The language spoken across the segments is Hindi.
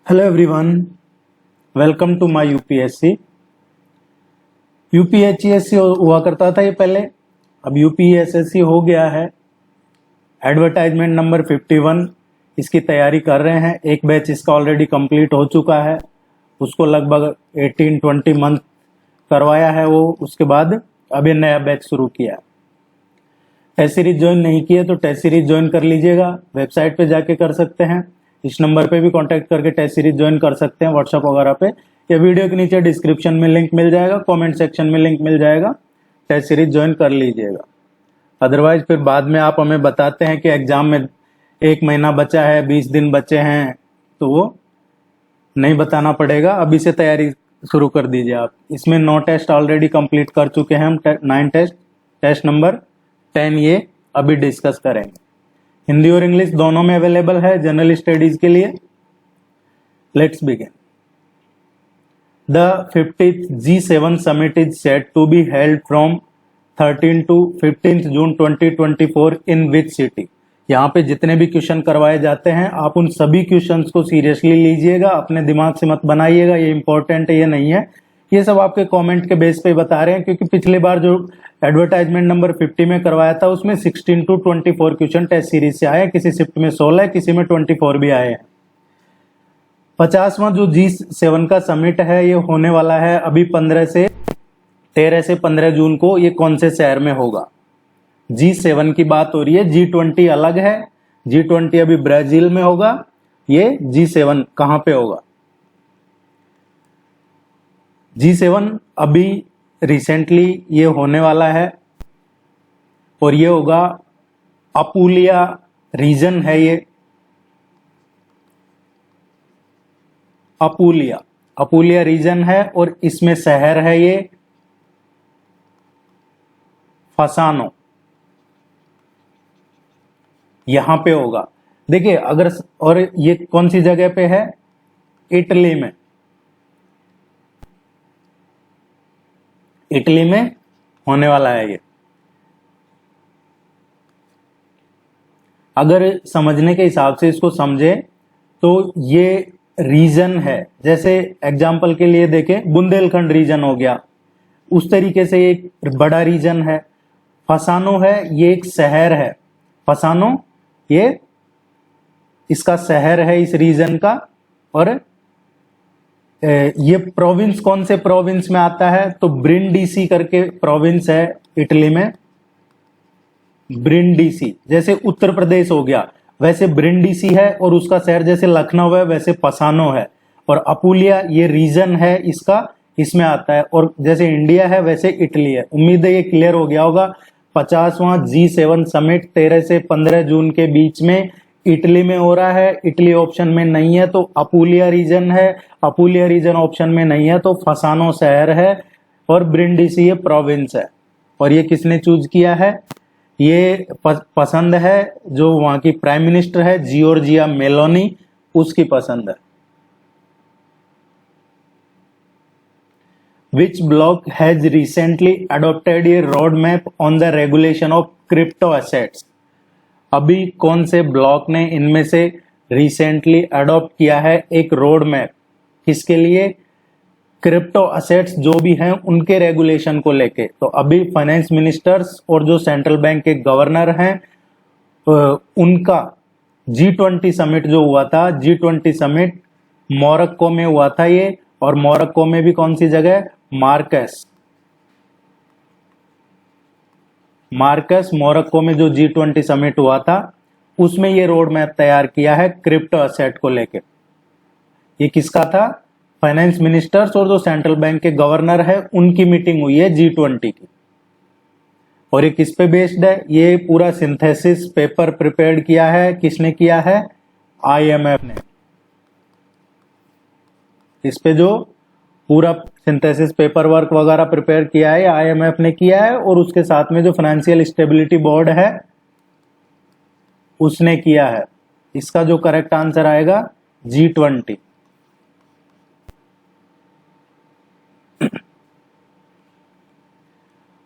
Hello everyone, welcome to my UPSC. UPHCSC हुआ करता था ये पहले, अब यूपीएसएससी हो गया है। एडवर्टाइजमेंट नंबर 51 इसकी तैयारी कर रहे हैं। एक बैच इसका ऑलरेडी कंप्लीट हो चुका है, उसको लगभग 18-20 मंथ करवाया है वो। उसके बाद अभी नया बैच शुरू किया। टेस्ट सीरीज ज्वाइन नहीं किए तो टेस्ट सीरीज ज्वाइन कर लीजिएगा, वेबसाइट पे जाके कर सकते हैं। इस नंबर पे भी कांटेक्ट करके टेस्ट सीरीज ज्वाइन कर सकते हैं व्हाट्सएप वगैरह पे, या वीडियो के नीचे डिस्क्रिप्शन में लिंक मिल जाएगा, कमेंट सेक्शन में लिंक मिल जाएगा, टेस्ट सीरीज ज्वाइन कर लीजिएगा। अदरवाइज फिर बाद में आप हमें बताते हैं कि एग्जाम में 1 महीना बचा है, 20 दिन बचे हैं, तो वो नहीं बताना पड़ेगा। अभी से तैयारी शुरू कर दीजिए आप। इसमें 9 टेस्ट ऑलरेडी कंप्लीट कर चुके हैं हम, 9 टेस्ट। टेस्ट नंबर 10 ये अभी डिस्कस करेंगे। हिंदी और इंग्लिश दोनों में अवेलेबल है जनरल स्टडीज के लिए। Let's begin. The 50th G7 summit is set to be held from 13 to 15th June 2024 in which city? यहाँ पे जितने भी क्वेश्चन करवाए जाते हैं आप उन सभी क्वेश्चंस को सीरियसली लीजिएगा, अपने दिमाग से मत बनाइएगा। ये इंपॉर्टेंट है, ये नहीं है। ये सब आपके कमेंट के बेस पे बता रहे हैं, क्योंकि पिछली बार जो एडवर्टाइजमेंट नंबर 50 में करवाया था उसमें 16 to 24 क्वेश्चन टेस्ट सीरीज से आए, किसी शिफ्ट में 16, किसी में 24 भी आए हैं। 50वां जो G7 का समिट है ये होने वाला है अभी 13 से 15 जून को। ये कौन से शहर में होगा? G7 की बात हो रही है, G20 अलग है। G20 अभी ब्राजील में होगा, ये G7 कहां पे होगा? G7 अभी रिसेंटली ये होने वाला है और ये होगा अपुलिया रीजन है। ये अपुलिया रीजन है और इसमें शहर है ये फसानो, यहां पे होगा। देखिए अगर, और ये कौन सी जगह पे है? इटली में। इटली में होने वाला है ये। अगर समझने के हिसाब से इसको समझे तो ये रीजन है, जैसे एग्जाम्पल के लिए देखें बुंदेलखंड रीजन हो गया, उस तरीके से एक बड़ा रीजन है। फसानो है, ये एक शहर है। फसानो ये इसका शहर है इस रीजन का। और ये प्रोविंस कौन से प्रोविंस में आता है? तो ब्रिंडीसी करके प्रोविंस है इटली में। ब्रिंडीसी जैसे उत्तर प्रदेश हो गया, वैसे ब्रिंडीसी है, और उसका शहर जैसे लखनऊ है वैसे फसानो है। और अपुलिया ये रीजन है इसका, इसमें आता है। और जैसे इंडिया है वैसे इटली है। उम्मीद है ये क्लियर हो गया होगा। 50वां G7 समिट 13 से 15 जून के बीच में इटली में हो रहा है। इटली ऑप्शन में नहीं है तो अपुलिया रीजन है, अपुलिया रीजन ऑप्शन में नहीं है तो फसानो शहर है, और ब्रिंडीसी ये प्रोविंस है। और ये किसने चूज किया है? ये पसंद है जो वहां की प्राइम मिनिस्टर है जियोर्जिया मेलोनी, उसकी पसंद है। Which bloc has recently adopted a roadmap on the regulation of crypto assets? अभी कौन से ब्लॉक ने इनमें से रिसेंटली अडॉप्ट किया है एक रोड मैप? किसके लिए? क्रिप्टो असेट्स जो भी हैं उनके रेगुलेशन को लेके। तो अभी फाइनेंस मिनिस्टर्स और जो सेंट्रल बैंक के गवर्नर हैं उनका G20 समिट जो हुआ था, G20 समिट मोरक्को में हुआ था ये। और मोरक्को में भी कौन सी जगह? मार्कस मोरक्को में जो G20 समिट हुआ था उसमें ये रोड मैप तैयार किया है क्रिप्टो असेट को लेके। ये किसका था? फाइनेंस मिनिस्टर्स और जो सेंट्रल बैंक के गवर्नर है उनकी मीटिंग हुई है G20 की। और ये किस पे बेस्ड है? ये पूरा सिंथेसिस पेपर प्रिपेयर किया है। किसने किया है? IMF ने। इस पे जो पूरा सिंथेसिस पेपर वर्क वगैरह प्रिपेयर किया है IMF ने किया है, और उसके साथ में जो फाइनेंशियल स्टेबिलिटी बोर्ड है उसने किया है। इसका जो करेक्ट आंसर आएगा G20।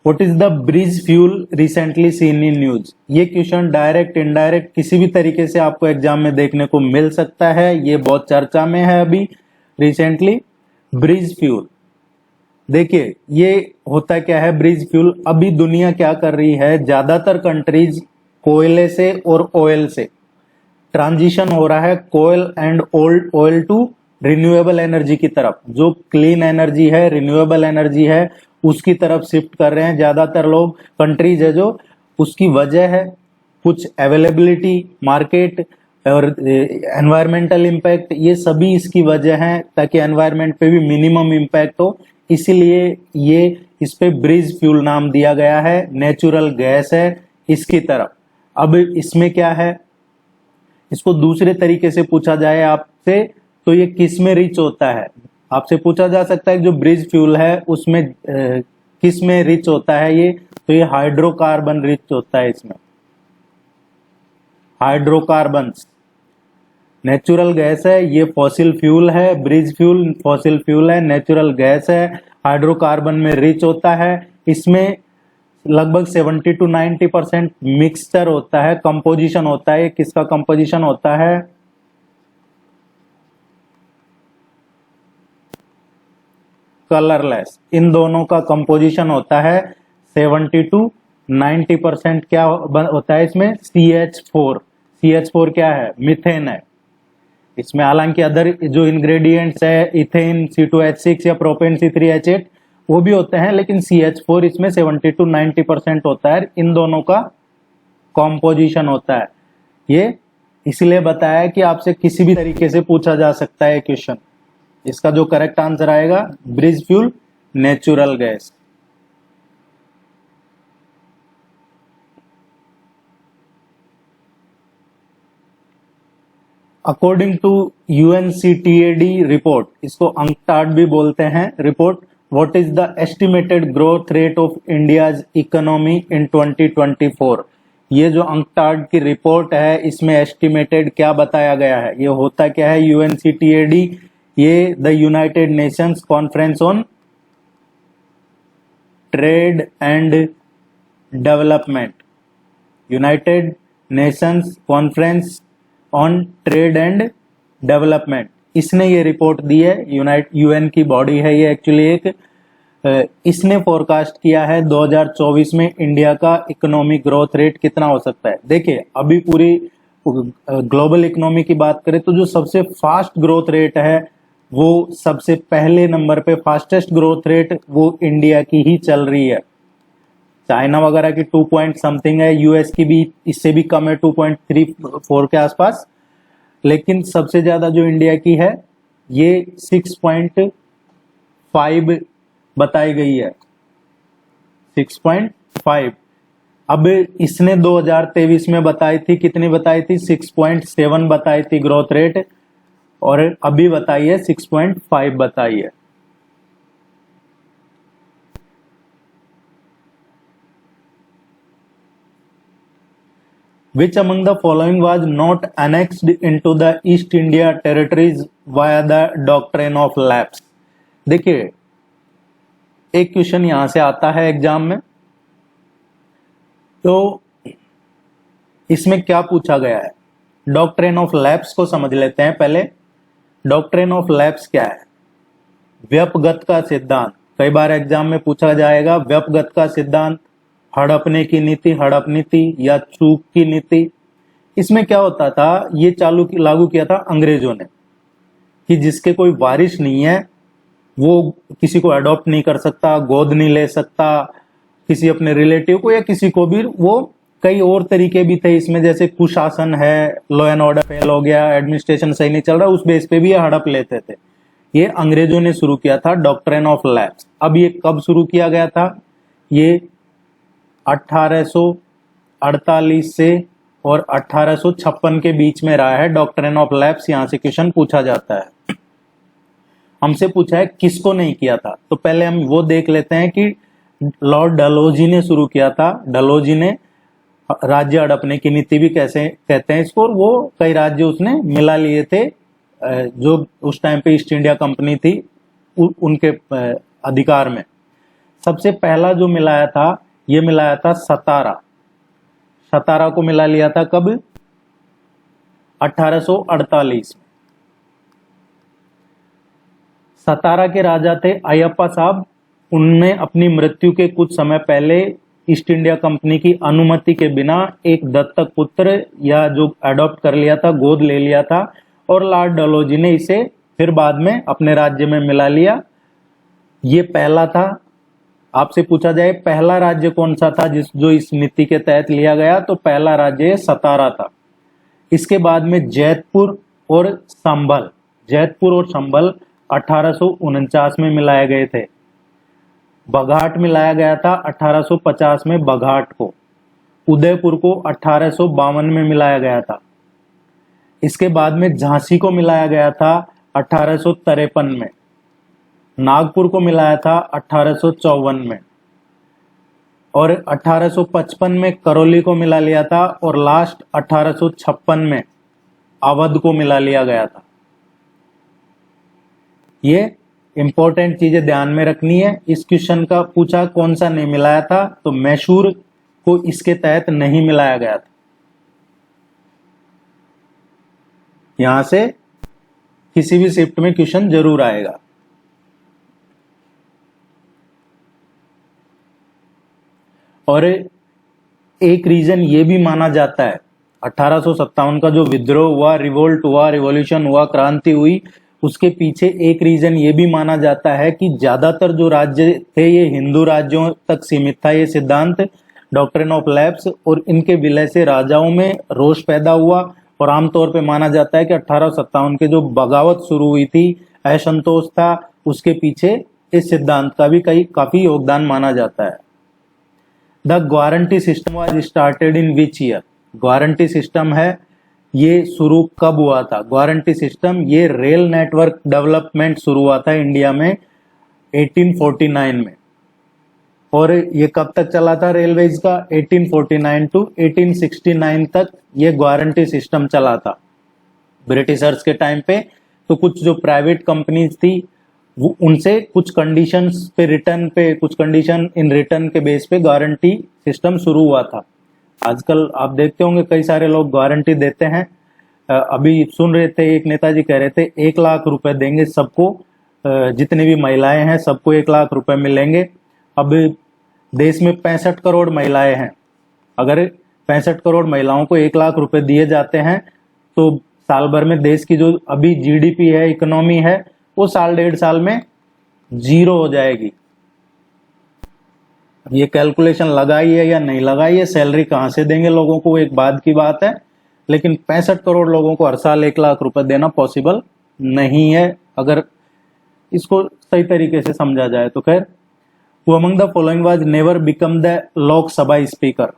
What is the bridge fuel recently seen in news. ये क्वेश्चन डायरेक्ट इनडायरेक्ट किसी भी तरीके से आपको एग्जाम में देखने को मिल सकता है, ये बहुत चर्चा में है अभी रिसेंटली। ब्रिज फ्यूल, देखिए ये होता क्या है ब्रिज फ्यूल। अभी दुनिया क्या कर रही है, ज्यादातर कंट्रीज कोयले से और ऑयल से ट्रांजिशन हो रहा है, coal and old oil to renewable energy की तरफ। जो क्लीन एनर्जी है, रिन्यूएबल एनर्जी है, उसकी तरफ शिफ्ट कर रहे हैं ज्यादातर लोग, कंट्रीज है जो। उसकी वजह है कुछ अवेलेबिलिटी, मार्केट और एनवायरमेंटल इम्पैक्ट, ये सभी इसकी वजह है, ताकि एनवायरमेंट पे भी मिनिमम इम्पैक्ट हो। इसलिए ये इस पे ब्रिज फ्यूल नाम दिया गया है, नेचुरल गैस है इसकी तरफ। अब इसमें क्या है, इसको दूसरे तरीके से पूछा जाए आपसे तो ये किस में रिच होता है। आपसे पूछा जा सकता है जो ब्रिज फ्यूल है उसमें किस में रिच होता है ये, तो ये हाइड्रोकार्बन रिच होता है। इसमें हाइड्रोकार्बन, नेचुरल गैस है, ये फॉसिल फ्यूल है। ब्रिज फ्यूल फॉसिल फ्यूल है, नेचुरल गैस है, हाइड्रोकार्बन में रिच होता है। इसमें लगभग 70 to 90% मिक्सचर होता है, कंपोजिशन होता है। किसका कंपोजिशन होता है, कलरलेस, इन दोनों का कंपोजिशन होता है। 70 to 90% क्या होता है इसमें, CH4। CH4 क्या है, मीथेन है। इसमें हालांकि अदर जो इंग्रेडिएंट्स है, इथेन, C2H6 या प्रोपेन C3H8 वो भी होते हैं, लेकिन CH4 इसमें 70 to 90% होता है। इन दोनों का कॉम्पोजिशन होता है। ये इसलिए बताया कि आपसे किसी भी तरीके से पूछा जा सकता है क्वेश्चन। इसका जो करेक्ट आंसर आएगा bridge fuel, natural gas. According to UNCTAD report, इसको अंकटाड भी बोलते हैं report, what is the estimated growth rate of India's economy in 2024। ये जो अंकटाड की रिपोर्ट है इसमें एस्टिमेटेड क्या बताया गया है, ये होता क्या है UNCTAD, ये the United Nations conference on trade and development, United Nations conference on trade and development, इसने ये रिपोर्ट दी है। UN की बॉडी है ये एक्चुअली एक। इसने फोरकास्ट किया है 2024 में इंडिया का इकोनॉमिक ग्रोथ रेट कितना हो सकता है। देखिए अभी पूरी ग्लोबल इकोनॉमी की बात करें तो जो सबसे फास्ट ग्रोथ रेट है वो सबसे पहले नंबर पे, फास्टेस्ट ग्रोथ रेट वो इंडिया की ही चल रही है। चाइना वगैरह की 2 पॉइंट समथिंग है, यूएस की भी इससे भी कम है 2.34 के आसपास, लेकिन सबसे ज्यादा जो इंडिया की है ये 6.5 बताई गई है, 6.5। अब इसने 2023 में बताई थी, कितनी बताई थी, 6.7 बताई थी ग्रोथ रेट, और अभी बताई है 6.5 बताई है। Which among the following was not annexed into the East India Territories via the doctrine of lapse। देखिए एक क्वेश्चन यहां से आता है एग्जाम में, तो इसमें क्या पूछा गया है, डॉक्ट्रिन ऑफ लैप्स को समझ लेते हैं पहले। डॉक्ट्रिन ऑफ लैप्स क्या है, व्यपगत का सिद्धांत। कई बार एग्जाम में पूछा जाएगा व्यपगत का सिद्धांत, हड़पने की नीति, हड़प नीति या चूक की नीति। इसमें क्या होता था, ये लागू किया था अंग्रेजों ने कि जिसके कोई वारिस नहीं है वो किसी को अडॉप्ट नहीं कर सकता, गोद नहीं ले सकता किसी अपने रिलेटिव को या किसी को भी। वो कई और तरीके भी थे इसमें, जैसे कुशासन है, लॉ एंड ऑर्डर फेल हो गया, एडमिनिस्ट्रेशन सही नहीं चल रहा, उस बेस पे भी ये हड़प लेते थे। ये अंग्रेजों ने शुरू किया था डॉक्ट्रिन ऑफ लैप्स। अब ये कब शुरू किया गया था, ये 1848 से और 1856 के बीच में रहा है डॉक्ट्रिन ऑफ लैप्स। यहां से क्वेश्चन पूछा जाता है, हमसे पूछा है किसको नहीं किया था, तो पहले हम वो देख लेते हैं कि लॉर्ड डलहौजी ने शुरू किया था। डलहौजी ने राज्य हड़पने की नीति भी कैसे कहते हैं इसको, और वो कई राज्य उसने मिला लिए थे जो उस टाइम पे ईस्ट इंडिया कंपनी थी उनके अधिकार में। सबसे पहला जो मिलाया था ये मिलाया था सतारा। सतारा को मिला लिया था कब? 1848 में। सतारा के राजा थे अयप्पा साहब। उनने अपनी मृत्यु के कुछ समय पहले ईस्ट इंडिया कंपनी की अनुमति के बिना एक दत्तक पुत्र या जो अडॉप्ट कर लिया था, गोद ले लिया था, और लॉर्ड डलहौजी ने इसे फिर बाद में अपने राज्य में मिला लिया। ये पहला था। आपसे पूछा जाए पहला राज्य कौन सा था जो इस नीति के तहत लिया गया, तो पहला राज्य सतारा था। इसके बाद में जैतपुर और संभल, जैतपुर और संभल 1849 में मिलाए गए थे। बघाट मिलाया गया था 1850 में, बघाट को। उदयपुर को 1852 में मिलाया गया था। इसके बाद में झांसी को मिलाया गया था 1853 में। नागपुर को मिलाया था 1854 में, और 1855 में करौली को मिला लिया था, और लास्ट 1856 में अवध को मिला लिया गया था। ये इंपॉर्टेंट चीजें ध्यान में रखनी है। इस क्वेश्चन का पूछा कौन सा नहीं मिलाया था, तो मैसूर को इसके तहत नहीं मिलाया गया था। यहां से किसी भी शिफ्ट में क्वेश्चन जरूर आएगा। और एक रीजन ये भी माना जाता है, 1857 का जो विद्रोह हुआ, रिवोल्ट हुआ, रिवॉल्यूशन हुआ, क्रांति हुई, उसके पीछे एक रीजन ये भी माना जाता है कि ज्यादातर जो राज्य थे ये हिंदू राज्यों तक सीमित था ये सिद्धांत, डॉक्ट्रिन ऑफ लैप्स, और इनके विलय से राजाओं में रोष पैदा हुआ। और आमतौर पे माना जाता है कि 1857 के जो बगावत शुरू हुई थी, असंतोष था, उसके पीछे इस सिद्धांत का भी काफी योगदान माना जाता है। The guarantee system was started in which year? Guarantee system है, ये शुरू कब हुआ था? गारंटी सिस्टम ये रेल नेटवर्क डेवलपमेंट शुरू हुआ था इंडिया में 1849 में। और ये कब तक चला था रेलवेज का? 1849 टू 1869 तक ये गारंटी सिस्टम चला था ब्रिटिशर्स के टाइम पे। तो कुछ जो प्राइवेट कंपनीज थी वो उनसे कुछ कंडीशंस पे रिटर्न पे, कुछ कंडीशन इन रिटर्न के बेस पे गारंटी सिस्टम शुरू हुआ था। आजकल आप देखते होंगे कई सारे लोग गारंटी देते हैं। अभी सुन रहे थे, एक नेताजी कह रहे थे 1 लाख रुपए देंगे सबको, जितनी भी महिलाएं हैं सबको 1 लाख रुपए मिलेंगे। अब देश में 65 करोड़ महिलाएं हैं। अगर 65 करोड़ महिलाओं को 1 लाख रुपए दिए जाते हैं तो साल भर में देश की जो अभी जीडीपी है, इकोनॉमी है, वो साल 1.5 साल में जीरो हो जाएगी। ये कैलकुलेशन लगाई है या नहीं लगाई है, सैलरी कहां से देंगे लोगों को, एक बाद की बात है। लेकिन 65 करोड़ लोगों को हर साल 1 लाख रुपए देना पॉसिबल नहीं है, अगर इसको सही तरीके से समझा जाए तो। खैर, who among the following was never become the Lok Sabha speaker?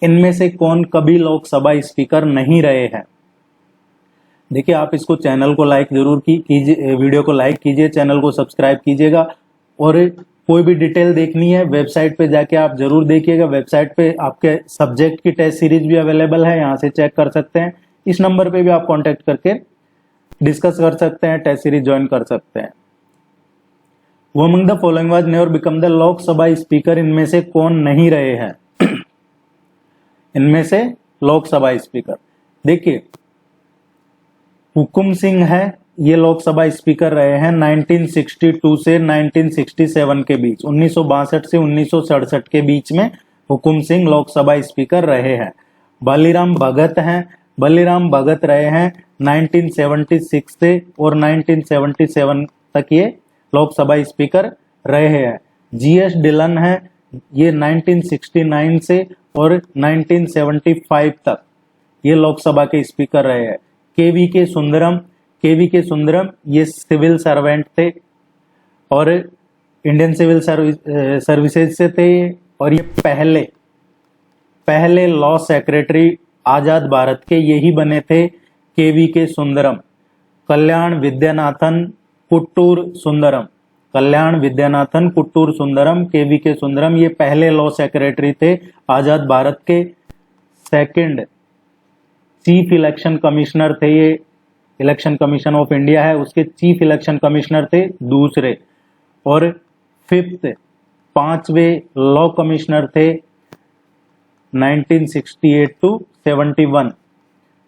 इनमें से कौन कभी लोकसभा स्पीकर नहीं रहे हैं? देखिए, आप इसको चैनल को लाइक जरूर कीजिए, वीडियो को लाइक कीजिए, चैनल को सब्सक्राइब कीजिएगा। और कोई भी डिटेल देखनी है वेबसाइट पे जाके आप जरूर देखिएगा। वेबसाइट पे आपके सब्जेक्ट की टेस्ट सीरीज भी अवेलेबल है, यहाँ से चेक कर सकते हैं। इस नंबर पे भी आप कांटेक्ट करके डिस्कस कर सकते हैं, टेस्ट सीरीज ज्वाइन कर सकते हैं। वो among the following was never become the Lok Sabha speaker? इनमें से कौन नहीं रहे हैं? इनमें से लोकसभा स्पीकर, देखिए, हुकुम सिंह है, ये लोकसभा स्पीकर रहे हैं 1962 से 1967 के बीच, 1962 से 1967 के बीच में हुकुम सिंह लोकसभा स्पीकर रहे हैं। बलीराम भगत हैं, बलीराम भगत रहे हैं 1976 से और 1977 तक ये लोकसभा स्पीकर रहे हैं। जीएस डिलन है, ये 1969 से और 1975 तक ये लोकसभा के स्पीकर रहे हैं। केवी के सुंदरम ये सिविल सर्वेंट थे और इंडियन सिविल सर्विसेज से थे, और ये पहले लॉ सेक्रेटरी आजाद भारत के यही बने थे, केवी के सुंदरम। कल्याण विद्यानाथन कुट्टूर सुंदरम, केवी के सुंदरम, ये पहले लॉ सेक्रेटरी थे आजाद भारत के। सेकंड चीफ इलेक्शन कमिश्नर थे, ये इलेक्शन कमीशन ऑफ इंडिया है उसके चीफ इलेक्शन कमिश्नर थे दूसरे। और फिफ्थ 5वें लॉ कमिश्नर थे 1968 टू 71।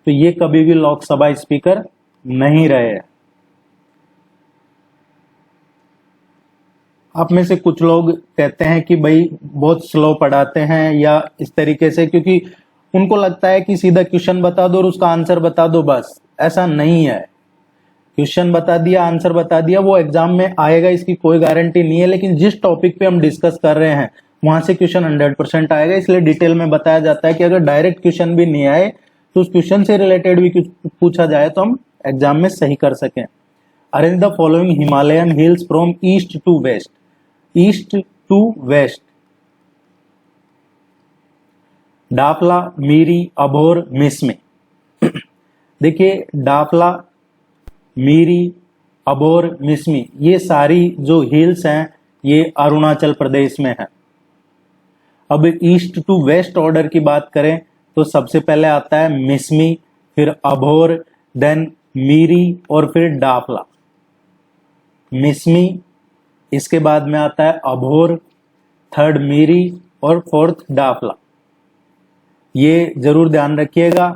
तो ये कभी भी लोकसभा स्पीकर नहीं रहे हैं। आप में से कुछ लोग कहते हैं कि भाई बहुत स्लो पढ़ाते हैं या इस तरीके से, क्योंकि उनको लगता है कि सीधा क्वेश्चन बता दो और उसका आंसर बता दो बस। ऐसा नहीं है। क्वेश्चन बता दिया, आंसर बता दिया, वो एग्जाम में आएगा इसकी कोई गारंटी नहीं है, लेकिन जिस टॉपिक पे हम डिस्कस कर रहे हैं वहां से क्वेश्चन 100% आएगा। इसलिए डिटेल में बताया जाता है कि अगर डायरेक्ट क्वेश्चन भी नहीं आए तो उस क्वेश्चन से रिलेटेड भी कुछ पूछा जाए तो हम एग्जाम में सही कर सकें। Arrange the following Himalayan hills from east to west. East to west, Dafla, Miri, Abor, Mishmi. देखिए डाफला, मीरी, अभोर, मिसमी, ये सारी जो हिल्स हैं ये अरुणाचल प्रदेश में है। अब ईस्ट टू वेस्ट ऑर्डर की बात करें तो सबसे पहले आता है मिसमी, फिर अभोर, देन मीरी और फिर डाफला। मिसमी, इसके बाद में आता है अभोर, थर्ड मीरी और फोर्थ डाफला। ये जरूर ध्यान रखिएगा।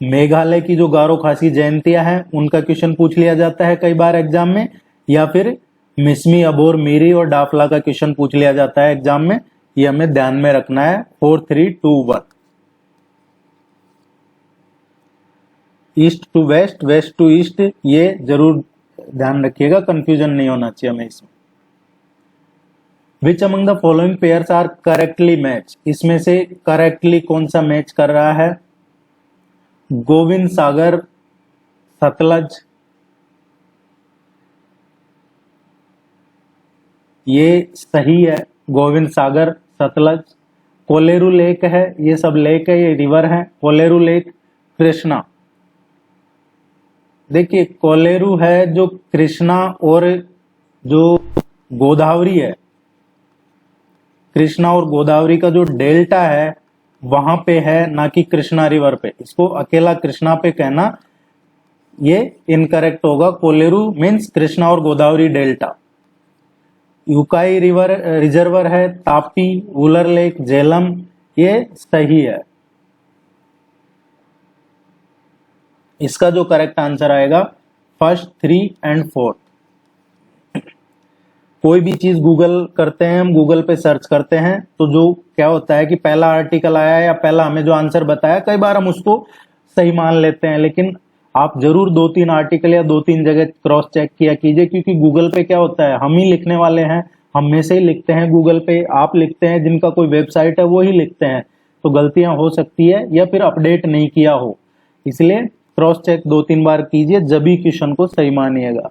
मेघालय की जो गारो खासी जयंतियां हैं उनका क्वेश्चन पूछ लिया जाता है कई बार एग्जाम में, या फिर मिसमी, अभोर, मीरी और डाफला का क्वेश्चन पूछ लिया जाता है एग्जाम में। ये हमें ध्यान में रखना है। 4 3 2 1। East to west, west to east, ये जरूर ध्यान रखिएगा, कंफ्यूजन नहीं होना चाहिए हमें इसमें। Which among the following pairs are correctly match. इसमें से करेक्टली कौन सा मैच कर रहा है? गोविंद सागर, सतलज, ये सही है। गोविंद सागर, सतलज। कोलेरू लेक है, ये सब लेक है, ये रिवर है। कोलेरू लेक, कृष्णा। देखिए कोलेरू है जो कृष्णा और जो गोदावरी है, कृष्णा और गोदावरी का जो डेल्टा है वहां पे है, ना कि कृष्णा रिवर पे। इसको अकेला कृष्णा पे कहना ये इनकरेक्ट होगा। कोलेरू मीन्स कृष्णा और गोदावरी डेल्टा। यूकाई रिवर रिजर्वर है, तापी, वुलर लेक, झेलम, ये सही है। इसका जो करेक्ट आंसर आएगा फर्स्ट, 3 एंड 4। कोई भी चीज गूगल करते हैं, हम गूगल पे सर्च करते हैं तो जो क्या होता है कि पहला आर्टिकल आया या पहला हमें जो आंसर बताया, कई बार हम उसको सही मान लेते हैं, लेकिन आप जरूर 2-3 आर्टिकल या 2-3 जगह क्रॉस चेक किया कीजिए, क्योंकि गूगल पे क्या होता है, हम ही लिखने वाले हैं, हम में से ही लिखते हैं गूगल पे, आप लिखते हैं, जिनका कोई वेबसाइट है वो ही लिखते हैं, तो गलतियां हो सकती है या फिर अपडेट नहीं किया हो। इसलिए क्रॉस चेक 2-3 बार कीजिए, जब भी क्वेश्चन को सही मानिएगा।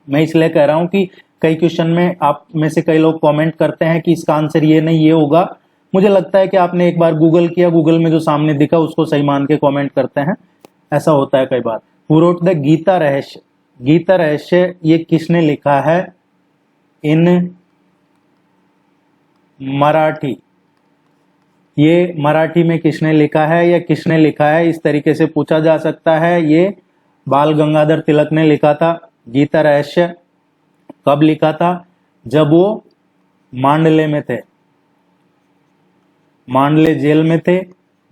मैं इसलिए कह रहा हूं कि कई क्वेश्चन में आप में से कई लोग कमेंट करते हैं कि इसका आंसर ये नहीं ये होगा। मुझे लगता है कि आपने एक बार गूगल किया, गूगल में जो सामने दिखा उसको सही मान के कमेंट करते हैं, ऐसा होता है कई बार। हु रोट द गीता रहस्य। गीता रहस्य ये किसने लिखा है? इन मराठी। ये मराठी में किसने लिखा है या किसने लिखा है, इस तरीके से पूछा जा सकता है। ये बाल गंगाधर तिलक ने लिखा था गीता रहस्य। कब लिखा था? जब वो मांडले में थे, मांडले जेल में थे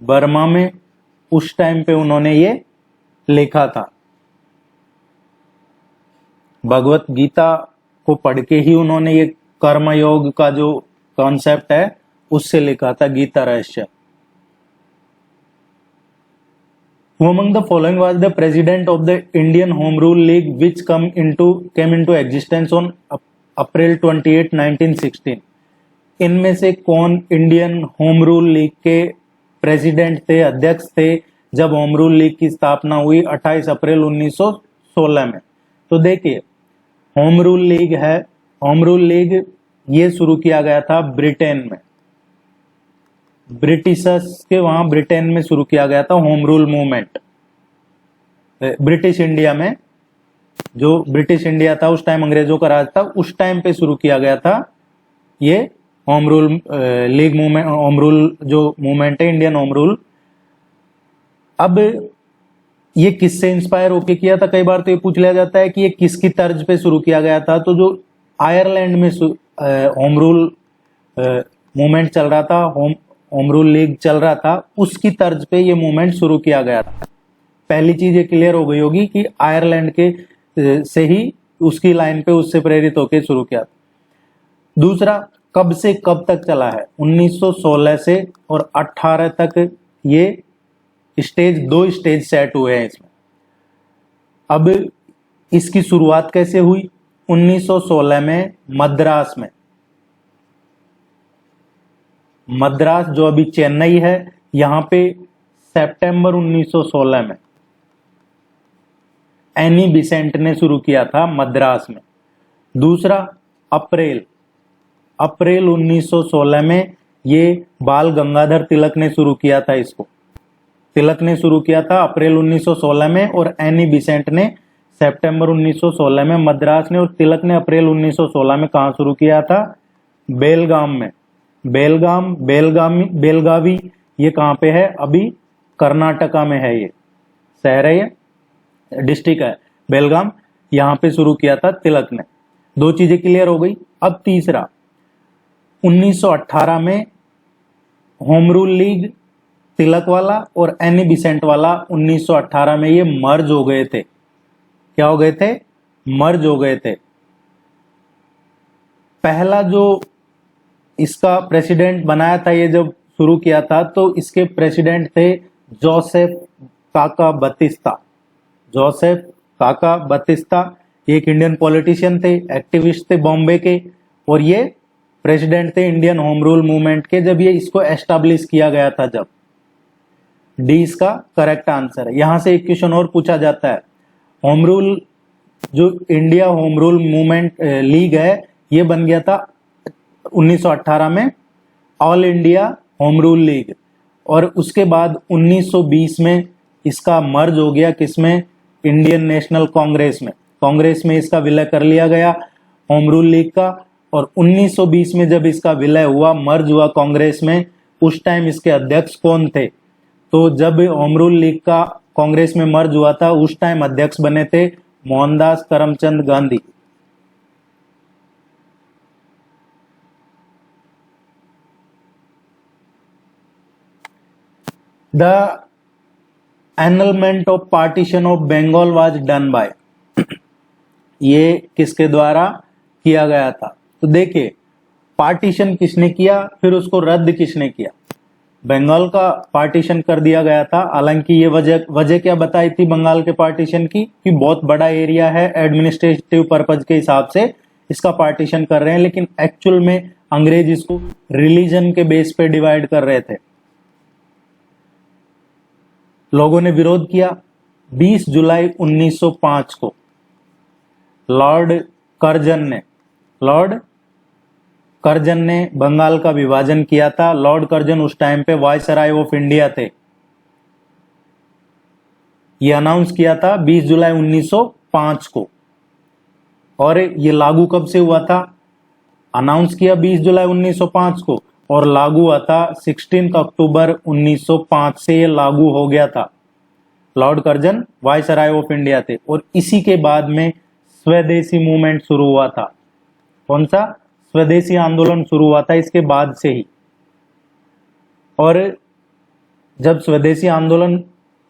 बर्मा में, उस टाइम पे उन्होंने ये लिखा था। भगवत गीता को पढ़ के ही उन्होंने ये कर्मयोग का जो कॉन्सेप्ट है उससे लिखा था गीता रहस्य। Who among the following was the president of the Indian Home Rule League which came into existence on April 28, 1916? इनमें से कौन इंडियन होम रूल लीग के प्रेसिडेंट थे, अध्यक्ष थे, जब होम रूल लीग की स्थापना हुई 28 अप्रैल 1916 में? तो देखिए होम रूल लीग है, होम रूल लीग ये शुरू किया गया था ब्रिटेन में, ब्रिटिशर्स के वहां ब्रिटेन में शुरू किया गया था home rule movement. British India में, जो ब्रिटिश इंडिया था उस टाइम अंग्रेजों का राज था, उस टाइम पे शुरू किया गया था ये home rule league movement, home rule जो मूवमेंट है, इंडियन होम रूल। अब ये किससे इंस्पायर होके किया था? कई बार तो ये पूछ लिया जाता है कि ये किसकी तर्ज पे शुरू किया गया था। तो जो आयरलैंड में होम रूल मूवमेंट चल रहा था, होम रूल लीग चल रहा था, उसकी तर्ज पे ये मूवमेंट शुरू किया गया था। पहली चीज ये क्लियर हो गई होगी कि आयरलैंड के से ही उसकी लाइन पे उससे प्रेरित होकर शुरू किया था। दूसरा, कब से कब तक चला है? 1916 से और 18 तक ये दो स्टेज सेट हुए हैं इसमें। अब इसकी शुरुआत कैसे हुई? 1916 में मद्रास जो अभी चेन्नई है, यहां पे सितंबर 1916 में एनी बिसेंट ने शुरू किया था मद्रास में। दूसरा, अप्रैल 1916 में ये बाल गंगाधर तिलक ने शुरू किया था। इसको तिलक ने शुरू किया था अप्रैल 1916 में, और एनी बिसेंट ने सितंबर 1916 में मद्रास ने, और तिलक ने अप्रैल 1916 में कहा शुरू किया था? बेलगाम में। बेलगावी ये कहाँ पे है? अभी कर्नाटका में है। ये शहर है, ये डिस्ट्रिक्ट है बेलगाम, यहां पे शुरू किया था तिलक ने। दो चीजें क्लियर हो गई। अब तीसरा, 1918 में होम रूल लीग तिलक वाला और एनी बिसेंट वाला 1918 में ये मर्ज हो गए थे। क्या हो गए थे? मर्ज हो गए थे। पहला जो इसका प्रेसिडेंट बनाया था, ये जब शुरू किया था तो इसके प्रेसिडेंट थे जोसेफ काका बतिस्ता। ये एक इंडियन पॉलिटिशियन थे, एक्टिविस्ट थे बॉम्बे के, और ये प्रेसिडेंट थे इंडियन होम रूल मूवमेंट के जब ये इसको एस्टैब्लिश किया गया था। जब डी इसका करेक्ट आंसर है। यहां से एक क्वेश्चन और पूछा जाता है, होम रूल जो India home rule movement league है, ये बन गया था 1918 में all India home rule league, और उसके बाद 1920 में इसका मर्ज हो गया किसमें? इंडियन नेशनल कांग्रेस में। कांग्रेस में इसका विलय कर लिया गया होम रूल लीग का, और 1920 में जब इसका विलय हुआ, मर्ज हुआ कांग्रेस में, उस टाइम इसके अध्यक्ष कौन थे? तो जब होम रूल लीग का कांग्रेस में मर्ज हुआ था, उस टाइम अध्यक्ष बने थे Mohandas Karamchand Gandhi. The annulment of partition of Bengal was done by ये किसके द्वारा किया गया था? तो देखिए, पार्टीशन किसने किया, फिर उसको रद्द किसने किया? बंगाल का पार्टीशन कर दिया गया था। हालांकि ये वजह क्या बताई थी बंगाल के पार्टीशन की? कि बहुत बड़ा एरिया है, एडमिनिस्ट्रेटिव पर्पज के हिसाब से इसका पार्टीशन कर रहे हैं, लेकिन एक्चुअल में अंग्रेज इसको रिलीजन के बेस पे डिवाइड कर रहे थे। लोगों ने विरोध किया। 20 जुलाई 1905 को लॉर्ड कर्जन ने बंगाल का विभाजन किया था। लॉर्ड कर्जन उस टाइम पे वायसराय ऑफ इंडिया थे। ये अनाउंस किया था 20 जुलाई 1905 को, और ये लागू कब से हुआ था? अनाउंस किया 20 जुलाई 1905 को, और लागू हुआ था 16 अक्टूबर 1905 से ये लागू हो गया था। Lord Curzon viceroy of India थे, और इसी के बाद में स्वदेशी मूवमेंट शुरू हुआ था। कौन सा? स्वदेशी आंदोलन शुरू हुआ था इसके बाद से ही। और जब स्वदेशी आंदोलन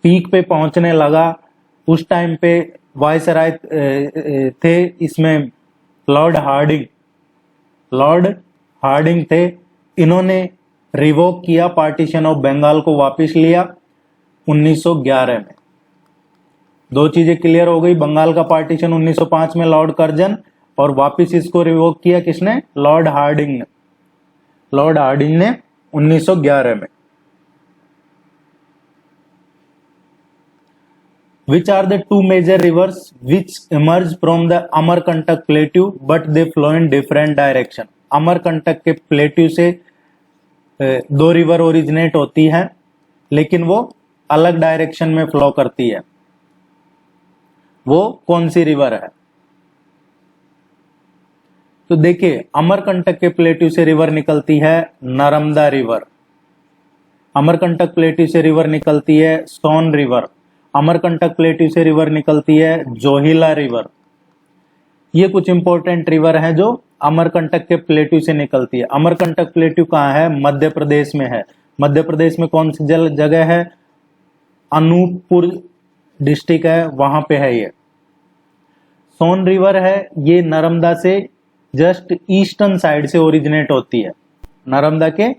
पीक पे पहुंचने लगा, उस टाइम पे वायसराय थे इसमें लॉर्ड हार्डिंग थे। इन्होंने रिवोक किया, पार्टीशन ऑफ बंगाल को वापस लिया 1911 में। दो चीजें क्लियर हो गई, बंगाल का पार्टीशन 1905 में लॉर्ड कर्जन, और वापस इसको रिवोक किया किसने? लॉर्ड हार्डिंग ने 1911 में। Which are the two major rivers which emerge from the Amarkantak plateau but they flow in different direction? Amarkantak के प्लेट्यू से दो रिवर ओरिजिनेट होती हैं, लेकिन वो अलग डायरेक्शन में फ्लो करती है। वो कौन सी रिवर है? तो देखिए, अमरकंटक के प्लेट्यू से रिवर निकलती है नर्मदा रिवर। अमरकंटक प्लेट्यू से रिवर निकलती है सोन रिवर। अमरकंटक प्लेट्यू से रिवर निकलती है जोहिला रिवर। ये कुछ इंपॉर्टेंट रिवर हैं जो अमरकंटक के प्लेट्यू से निकलती है। अमरकंटक प्लेट्यू कहाँ है? मध्य प्रदेश में है। मध्य प्रदेश में कौन सी जगह है? अनूपपुर डिस्ट्रिक्ट है, वहां पे है ये। सोन रिवर है, ये नर्मदा से जस्ट ईस्टर्न साइड से ओरिजिनेट होती है। नर्मदा के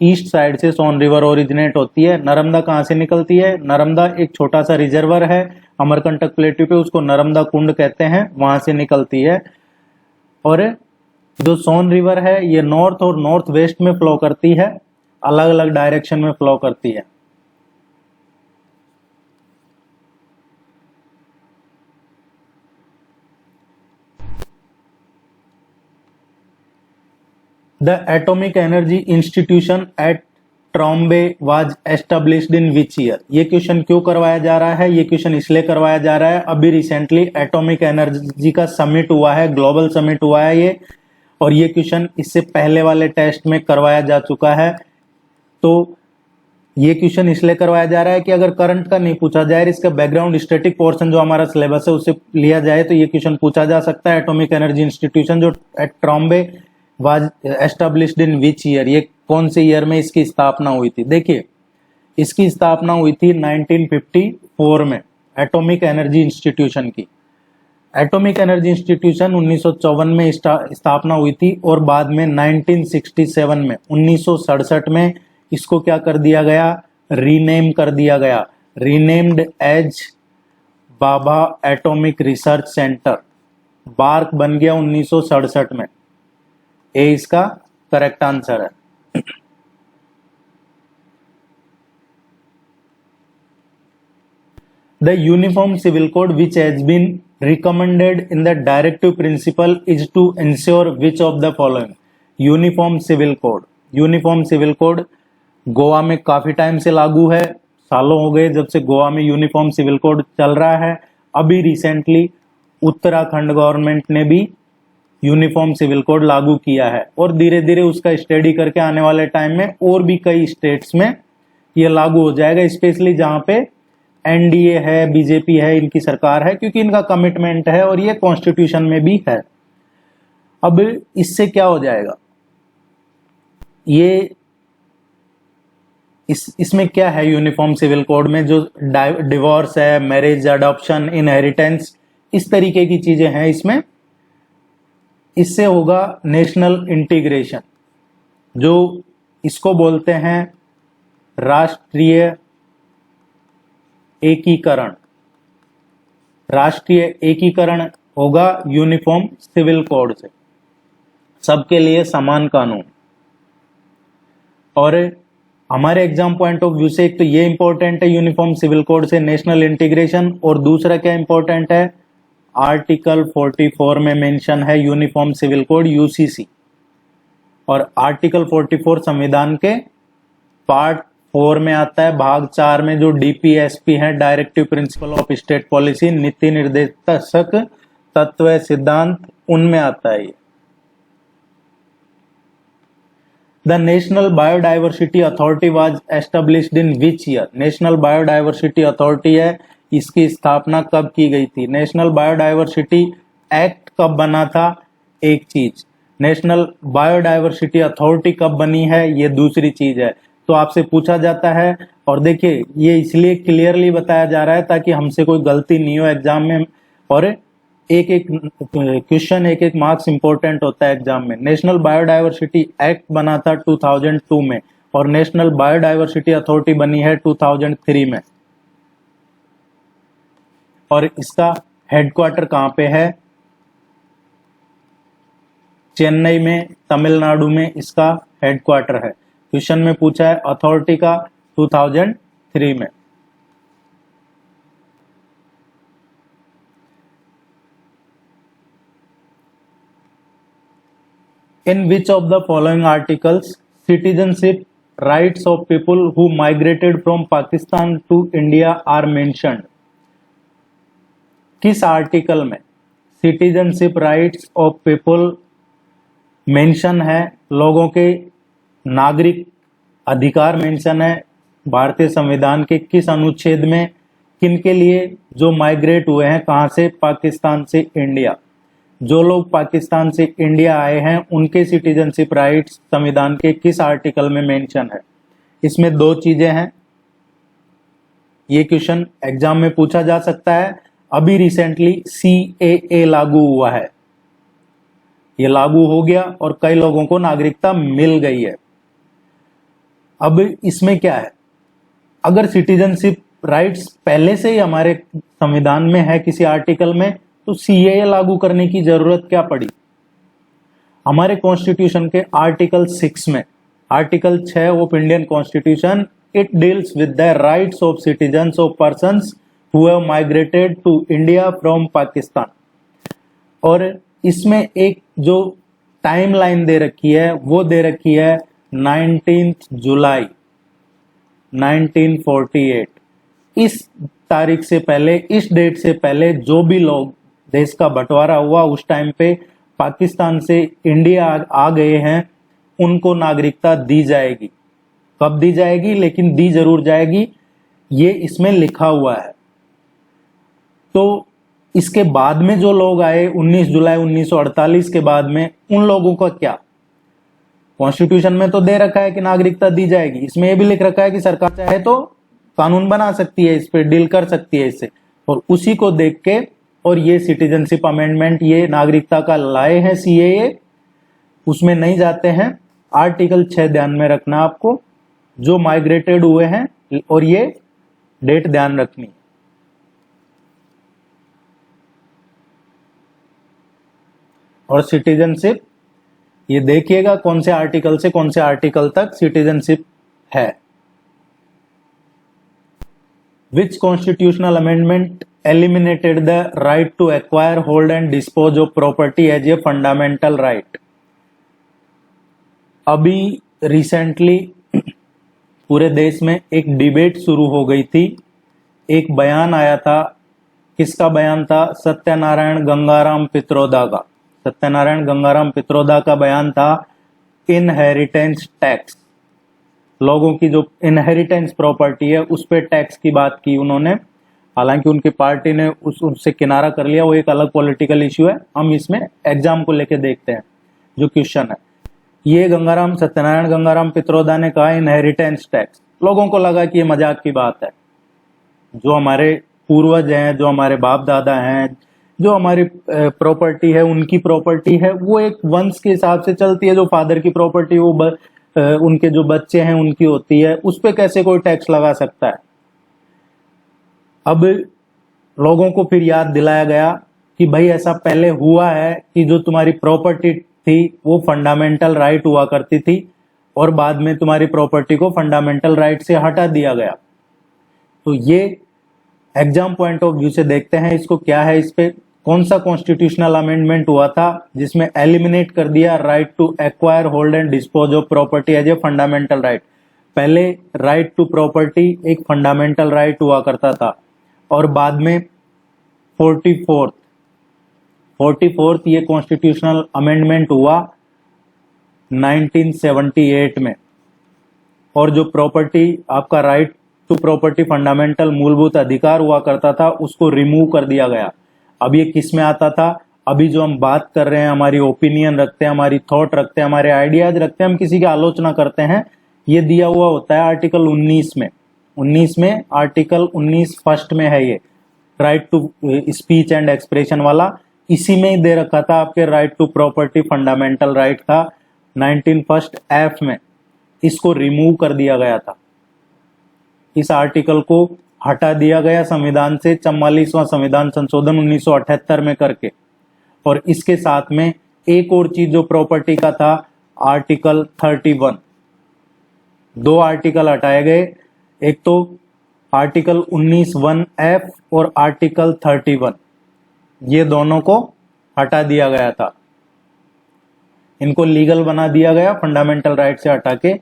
ईस्ट साइड से सोन रिवर ओरिजिनेट होती है। नर्मदा कहाँ से निकलती है? नर्मदा एक छोटा सा रिजर्वर है अमरकंटक प्लेट्यू पे, उसको नर्मदा कुंड कहते हैं, वहां से निकलती है। और जो सोन रिवर है ये नॉर्थ और नॉर्थ वेस्ट में फ्लो करती है, अलग अलग डायरेक्शन में फ्लो करती है। The Atomic Energy Institution at Trombay was established in which year? ये क्वेश्चन क्यों करवाया जा रहा है? ये क्वेश्चन इसलिए करवाया जा रहा है, अभी रिसेंटली एटॉमिक एनर्जी का समिट हुआ है, ग्लोबल समिट हुआ है ये, और ये क्वेश्चन इससे पहले वाले टेस्ट में करवाया जा चुका है। तो ये क्वेश्चन इसलिए करवाया जा रहा है कि अगर करंट का नहीं पूछा जाए, इसका बैकग्राउंड स्टैटिक पोर्शन जो हमारा सिलेबस है उससे लिया जाए तो ये क्वेश्चन पूछा जा सकता है। एटॉमिक एनर्जी इंस्टीट्यूशन जो at Trombay was established in which year, ये कौन से ईयर में इसकी स्थापना हुई थी? देखिए, इसकी स्थापना हुई थी 1954 में, एटॉमिक एनर्जी इंस्टीट्यूशन की। एटॉमिक एनर्जी इंस्टीट्यूशन 1954 में स्थापना हुई थी और बाद में 1967 में 1967 में इसको क्या कर दिया गया? रीनेम कर दिया गया, रीनेम्ड एज बाबा एटॉमिक रिसर्च सेंटर। बार्क बन गया 1967 में। ए इसका करेक्ट आंसर है। The uniform civil code which has been recommended in the directive principle is to ensure which of the following? Uniform civil code. Uniform civil code Goa में काफी टाइम से लागू है, सालों हो गए जब से गोवा में यूनिफॉर्म सिविल कोड चल रहा है। अभी रिसेंटली उत्तराखंड गवर्नमेंट ने भी यूनिफॉर्म सिविल कोड लागू किया है और धीरे धीरे उसका स्टडी करके आने वाले टाइम में और भी कई स्टेट्स में ये लागू हो जाएगा, स्पेशली जहां पे एनडीए है, बीजेपी है, इनकी सरकार है, क्योंकि इनका कमिटमेंट है और ये कॉन्स्टिट्यूशन में भी है। अब इससे क्या हो जाएगा? ये इसमें क्या है यूनिफॉर्म सिविल कोड में? जो डिवोर्स है, मैरिज, अडॉप्शन, इनहेरिटेंस, इस तरीके की चीजें हैं इसमें। इससे होगा नेशनल इंटीग्रेशन, जो इसको बोलते हैं राष्ट्रीय एकीकरण। राष्ट्रीय एकीकरण होगा यूनिफॉर्म सिविल कोड से, सबके लिए समान कानून। और हमारे एग्जाम पॉइंट ऑफ व्यू से एक तो ये इंपॉर्टेंट है यूनिफॉर्म सिविल कोड से नेशनल इंटीग्रेशन, और दूसरा क्या इंपॉर्टेंट है? आर्टिकल 44 में मेंशन है यूनिफॉर्म सिविल कोड यूसीसी, और आर्टिकल 44 संविधान के पार्ट 4 में आता है, भाग 4 में, जो डीपीएसपी है, directive principle of state policy, नीति निर्देशक तत्व सिद्धांत, उनमें आता है ये। The national biodiversity authority was established in which year? National biodiversity authority है, इसकी स्थापना कब की गई थी? नेशनल बायोडाइवर्सिटी एक्ट कब बना था? एक चीज, नेशनल बायोडाइवर्सिटी अथॉरिटी कब बनी है, ये दूसरी चीज है। तो आपसे पूछा जाता है, और देखिए ये इसलिए क्लियरली बताया जा रहा है ताकि हमसे कोई गलती नहीं हो एग्जाम में, और एक एक क्वेश्चन, एक एक मार्क्स इंपॉर्टेंट होता है एग्जाम में। नेशनल बायोडाइवर्सिटी एक्ट बना था 2002 में, और नेशनल बायोडाइवर्सिटी अथॉरिटी बनी है 2003 में। और इसका हेडक्वार्टर कहां पे है? चेन्नई में, तमिलनाडु में इसका हेडक्वार्टर है। क्वेश्चन में पूछा है अथॉरिटी का 2003 में। In which of the following articles citizenship rights of people who migrated from Pakistan to India are mentioned? किस आर्टिकल में citizenship rights of people mention है? लोगों के नागरिक अधिकार मेंशन है भारतीय संविधान के किस अनुच्छेद में? किनके लिए? जो माइग्रेट हुए हैं, कहां से? पाकिस्तान से इंडिया। जो लोग पाकिस्तान से इंडिया आए हैं उनके सिटीजनशिप राइट्स संविधान के किस आर्टिकल में मेंशन है? इसमें दो चीजें हैं। ये क्वेश्चन एग्जाम में पूछा जा सकता है। अभी रिसेंटली CAA लागू हुआ है, ये लागू हो गया और कई लोगों को नागरिकता मिल गई है। अब इसमें क्या है, अगर सिटीजनशिप राइट्स पहले से ही हमारे संविधान में है किसी आर्टिकल में, तो CAA लागू करने की जरूरत क्या पड़ी? हमारे कॉन्स्टिट्यूशन के आर्टिकल 6 में, article 6 of Indian constitution, it deals with the rights of citizens of persons who have migrated to India from Pakistan. और इसमें एक जो टाइमलाइन दे रखी है वो दे रखी है 19 जुलाई 1948। इस तारीख से पहले, इस डेट से पहले जो भी लोग देश का बंटवारा हुआ उस टाइम पे पाकिस्तान से इंडिया आ गए हैं, उनको नागरिकता दी जाएगी। कब दी जाएगी? लेकिन दी जरूर जाएगी, ये इसमें लिखा हुआ है। तो इसके बाद में जो लोग आए 19 जुलाई 1948 के बाद में, उन लोगों का क्या? कॉन्स्टिट्यूशन में तो दे रखा है कि नागरिकता दी जाएगी, इसमें यह भी लिख रखा है कि सरकार चाहे तो कानून बना सकती है, इस पे डील कर सकती है इससे। और उसी को देख के और ये सिटीजनशिप अमेंडमेंट, ये नागरिकता का लाए हैं CAA, उसमें नहीं जाते हैं। आर्टिकल 6 ध्यान में रखना आपको, जो माइग्रेटेड हुए हैं, और ये डेट ध्यान रखनी। और सिटीजनशिप, ये देखिएगा कौन से आर्टिकल से कौन से आर्टिकल तक सिटीजनशिप है। Which constitutional amendment eliminated the right to acquire, hold and dispose of property as a fundamental right? अभी रिसेंटली पूरे देश में एक डिबेट शुरू हो गई थी। एक बयान आया था, किसका बयान था? सत्यनारायण गंगाराम पित्रोदा का। सत्यनारायण गंगाराम पित्रोदा का बयान था, इनहेरिटेंस टैक्स, लोगों की जो इनहेरिटेंस प्रॉपर्टी है उस पे टैक्स की बात की उन्होंने। हालांकि उनकी पार्टी ने उससे किनारा कर लिया, वो एक अलग पॉलिटिकल इश्यू है। हम इसमें एग्जाम को लेके देखते हैं जो क्वेश्चन है। ये सत्यनारायण गंगाराम पित्रोदा ने कहा इनहेरिटेंस टैक्स। लोगों को लगा कि ये मजाक की बात है। जो हमारे पूर्वज हैं, जो हमारे बाप दादा हैं, जो हमारी प्रॉपर्टी है, उनकी प्रॉपर्टी है, वो एक वंश के हिसाब से चलती है। जो फादर की प्रॉपर्टी वो उनके जो बच्चे हैं उनकी होती है, उस पे कैसे कोई टैक्स लगा सकता है? अब लोगों को फिर याद दिलाया गया कि भाई ऐसा पहले हुआ है कि जो तुम्हारी प्रॉपर्टी थी वो फंडामेंटल राइट हुआ करती थी, और बाद में तुम्हारी प्रॉपर्टी को फंडामेंटल राइट से हटा दिया गया। तो ये एग्जाम पॉइंट ऑफ व्यू से देखते हैं इसको क्या है, इस पे कौन सा कॉन्स्टिट्यूशनल अमेंडमेंट हुआ था जिसमें एलिमिनेट कर दिया right to acquire, hold and dispose of property as a fundamental right. पहले राइट टू प्रॉपर्टी एक फंडामेंटल राइट हुआ करता था, और बाद में 44th ये कॉन्स्टिट्यूशनल अमेंडमेंट हुआ 1978 में। और जो प्रॉपर्टी, आपका राइट टू प्रॉपर्टी फंडामेंटल मूलभूत अधिकार हुआ करता था, उसको रिमूव कर दिया गया। अब ये किस में आता था? अभी जो हम बात कर रहे हैं, हमारी ओपिनियन रखते हैं, हमारी थॉट रखते हैं, हमारे आइडियाज रखते हैं, हम किसी की आलोचना करते हैं, ये दिया हुआ होता है आर्टिकल 19 में। 19 में आर्टिकल 19 फर्स्ट में है ये right to speech and expression वाला। इसी में ही दे रखा था आपके right to property fundamental right था 19 फर्स्ट F में। इसको रिमूव कर दिया गया था, इस आर्टिकल को हटा दिया गया संविधान से 44वां संविधान संशोधन 1978 में करके। और इसके साथ में एक और चीज जो प्रॉपर्टी का था, आर्टिकल 31। 2 आर्टिकल हटाए गए, एक तो आर्टिकल 19(1)F और आर्टिकल 31, ये दोनों को हटा दिया गया था। इनको लीगल बना दिया गया फंडामेंटल राइट से हटा के।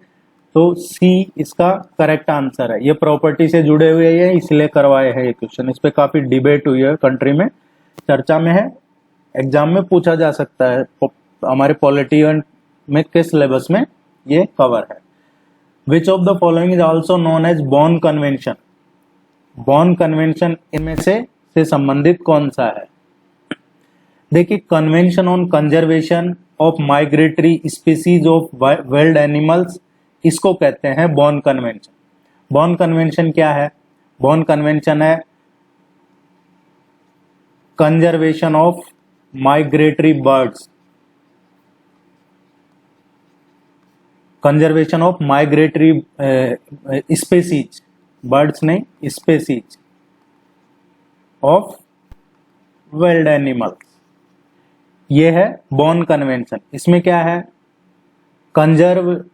तो C इसका करेक्ट आंसर है। ये प्रॉपर्टी से जुड़े हुए हैं इसलिए करवाए हैं ये क्वेश्चन। इस पे काफी डिबेट हुई है कंट्री में, चर्चा में है, एग्जाम में पूछा जा सकता है। हमारे पॉलिटी में किस सिलेबस में ये कवर है। Which of the following is also known as Bonn convention? Bonn convention इनमें से संबंधित कौन सा है? देखिए, convention on conservation of migratory species of wild animals, इसको कहते हैं बॉन कन्वेंशन। बॉन कन्वेंशन क्या है? बॉन कन्वेंशन है conservation of migratory birds, conservation of migratory species, birds नहीं, स्पीसीज ऑफ वाइल्ड एनिमल्स, ये है बॉन कन्वेंशन। इसमें क्या है? कंजर्व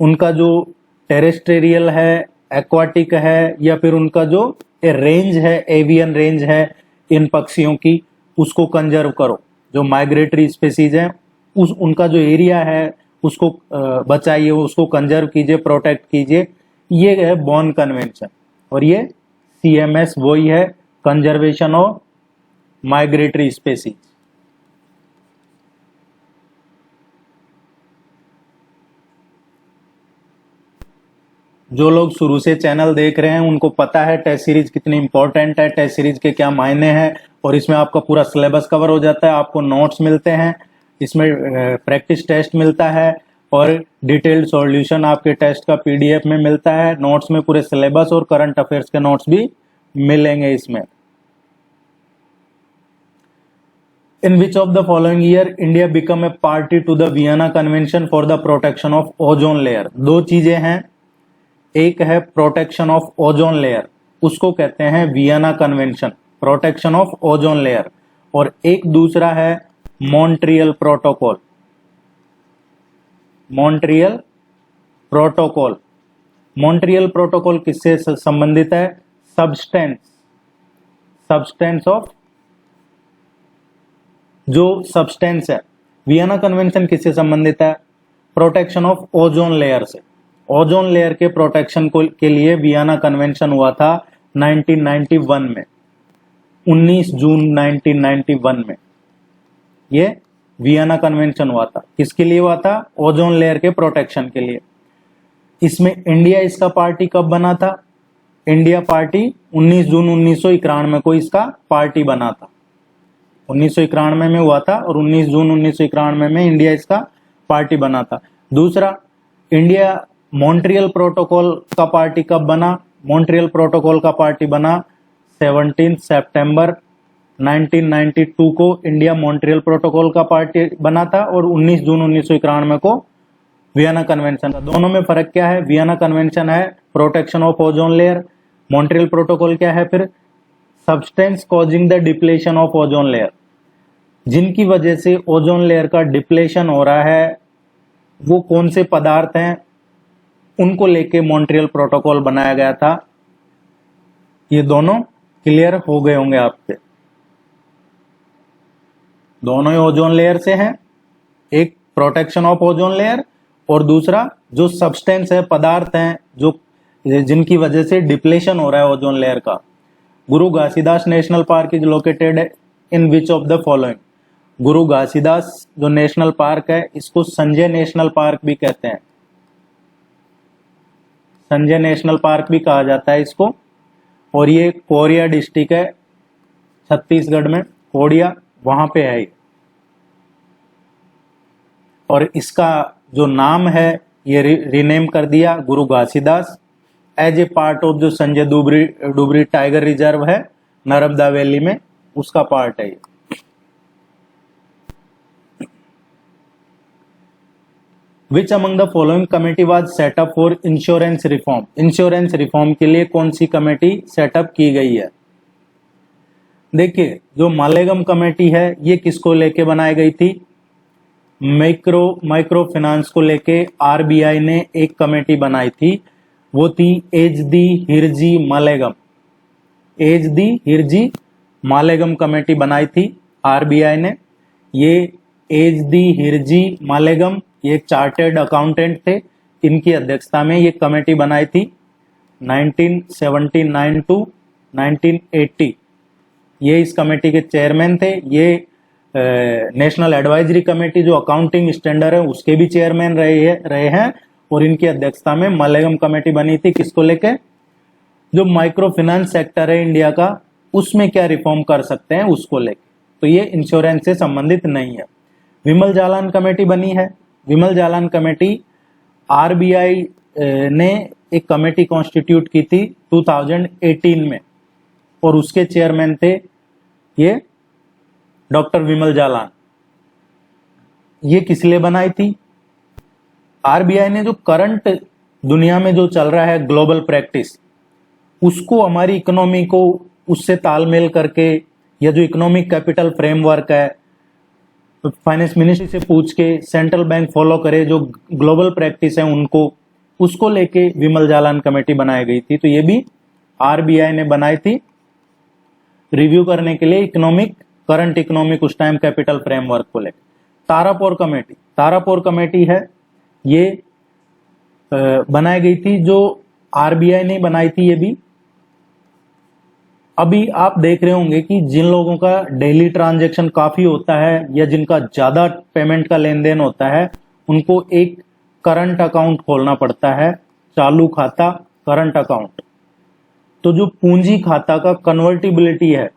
उनका जो टेरेस्ट्रियल है, एक्वाटिक है, या फिर उनका जो रेंज है, एवियन रेंज है इन पक्षियों की, उसको कंजर्व करो। जो माइग्रेटरी स्पीसीज है उस उनका जो एरिया है उसको बचाइए, उसको कंजर्व कीजिए, प्रोटेक्ट कीजिए, ये है बॉन कन्वेंशन। और ये CMS वही है, कंजर्वेशन ऑफ माइग्रेटरी स्पीसीज। जो लोग शुरू से चैनल देख रहे हैं उनको पता है टेस्ट सीरीज कितनी इंपॉर्टेंट है, टेस्ट सीरीज के क्या मायने हैं, और इसमें आपका पूरा सिलेबस कवर हो जाता है, आपको नोट्स मिलते हैं, इसमें प्रैक्टिस टेस्ट मिलता है, और डिटेल्ड सॉल्यूशन आपके टेस्ट का PDF में मिलता है। नोट्स में पूरे सिलेबस और करंट अफेयर्स के नोट्स भी मिलेंगे इसमें। In which of the following year India become a party to the Vienna Convention for the protection of ozone layer? दो चीजें हैं, एक है प्रोटेक्शन ऑफ ओजोन लेयर, उसको कहते हैं Vienna convention, protection of ozone layer, और एक दूसरा है Montreal protocol. Montreal protocol, Montreal protocol किससे संबंधित है? सब्सटेंस, सब्सटेंस ऑफ, जो सब्सटेंस है। वियना कन्वेंशन किससे संबंधित है? प्रोटेक्शन ऑफ ओजोन लेयर से। ओजोन लेयर के प्रोटेक्शन के लिए वियना कन्वेंशन हुआ था 1991 में, 19 जून 1991 में ये वियना कन्वेंशन हुआ था। किसके लिए हुआ था? ओजोन लेयर के प्रोटेक्शन के लिए। इसमें इंडिया इसका पार्टी कब बना था? इंडिया पार्टी 19 जून 1991 को इसका पार्टी बना था। 1991 में हुआ था और 19 जून 1991 में इंडिया इसका पार्टी बना था। दूसरा, इंडिया मॉन्ट्रियल प्रोटोकॉल का पार्टी कब बना? मॉन्ट्रियल प्रोटोकॉल का पार्टी बना 17 सितंबर 1992 को इंडिया मॉन्ट्रियल प्रोटोकॉल का पार्टी बना था, और 19 जून 1991 को वियना कन्वेंशन था। दोनों में फर्क क्या है? वियना कन्वेंशन है protection of ozone layer, Montreal protocol क्या है फिर? Substance causing the depletion of ozone layer, जिनकी वजह से ओजोन लेयर का डिप्लेशन हो रहा है, वो कौन से पदार्थ हैं, उनको लेके मॉन्ट्रियल प्रोटोकॉल बनाया गया था। ये दोनों क्लियर हो गए होंगे आपके। दोनों ही ओजोन लेयर से हैं, एक प्रोटेक्शन ऑफ ओजोन लेयर और दूसरा जो सब्सटेंस है, पदार्थ हैं जो जिनकी वजह से डिप्लेशन हो रहा है ओजोन लेयर का। गुरु Ghasidas national park is located in which of the following? गुरु घासीदास जो नेशनल पार्क है इसको संजय नेशनल पार्क भी कहते हैं, संजय नेशनल पार्क भी कहा जाता है इसको, और ये कोरिया डिस्ट्रिक्ट है छत्तीसगढ़ में, कोरिया वहां पे है। और इसका जो नाम है ये रीनेम कर दिया Guru Ghasidas as a part of जो संजय डुबरी टाइगर रिजर्व है नर्मदा वैली में, उसका पार्ट है ये। विच among the following committee was setup for insurance reform? Insurance reform के लिए कौन सी कमेटी सेटअप की गई है? देखिए, जो मालेगम कमेटी है ये किसको लेके बनाई गई थी? माइक्रो फाइनेंस को लेके RBI ने एक कमेटी बनाई थी, वो थी H D Hirji Malegam, H D Hirji Malegam committee बनाई थी RBI ने। ये एच डी हिरजी मालेगम ये एक चार्टर्ड अकाउंटेंट थे, इनकी अध्यक्षता में ये कमेटी बनाई थी 1979 टू 1980। ये इस कमेटी के चेयरमैन थे। ये नेशनल एडवाइजरी कमेटी जो अकाउंटिंग स्टैंडर्ड है उसके भी चेयरमैन रहे हैं, और इनकी अध्यक्षता में मालेगम कमेटी बनी थी। किसको लेके? जो माइक्रो फाइनेंस सेक्टर है इंडिया का, उसमें क्या रिफॉर्म कर सकते हैं उसको लेके। तो ये इंश्योरेंस से संबंधित नहीं है। विमल जालान कमेटी बनी है। विमल जालान कमेटी आरबीआई ने एक कमेटी कॉन्स्टिट्यूट की थी 2018 में, और उसके चेयरमैन थे ये डॉक्टर विमल जालान। ये किस लिए बनाई थी? आरबीआई ने जो करंट दुनिया में जो चल रहा है ग्लोबल प्रैक्टिस, उसको हमारी इकोनॉमी को उससे तालमेल करके, या जो इकोनॉमिक कैपिटल फ्रेमवर्क है फाइनेंस मिनिस्ट्री से पूछ के सेंट्रल बैंक फॉलो करे, जो ग्लोबल प्रैक्टिस है उनको, उसको लेके विमल जालान कमेटी बनाई गई थी। तो ये भी आरबीआई ने बनाई थी रिव्यू करने के लिए करंट इकोनॉमिक उस टाइम कैपिटल फ्रेमवर्क को लेकर। तारापोर कमेटी है, ये बनाई गई थी, जो आरबीआई ने बनाई थी। ये भी अभी आप देख रहे होंगे कि जिन लोगों का डेली ट्रांजैक्शन काफी होता है या जिनका ज्यादा पेमेंट का लेन देन होता है, उनको एक करंट अकाउंट खोलना पड़ता है, चालू खाता, करंट अकाउंट। तो जो पूंजी खाता का कन्वर्टिबिलिटी है,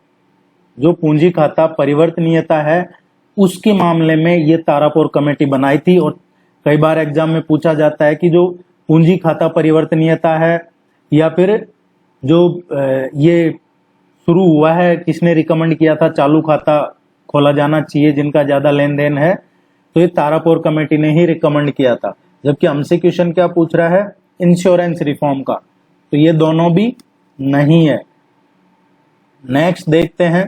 जो पूंजी खाता परिवर्तनीयता है, उसके मामले में ये तारापोर कमेटी बनाई थी। और कई बार एग्जाम में पूछा जाता है कि जो पूंजी खाता परिवर्तनीयता है, या फिर जो ये शुरू हुआ है, किसने रिकमेंड किया था चालू खाता खोला जाना चाहिए जिनका ज्यादा लेन देन है, तो ये तारापोर कमेटी ने ही रिकमेंड किया था। जबकि हमसे क्वेश्चन क्या पूछ रहा है? इंश्योरेंस रिफॉर्म का, तो ये दोनों भी नहीं है। नेक्स्ट देखते हैं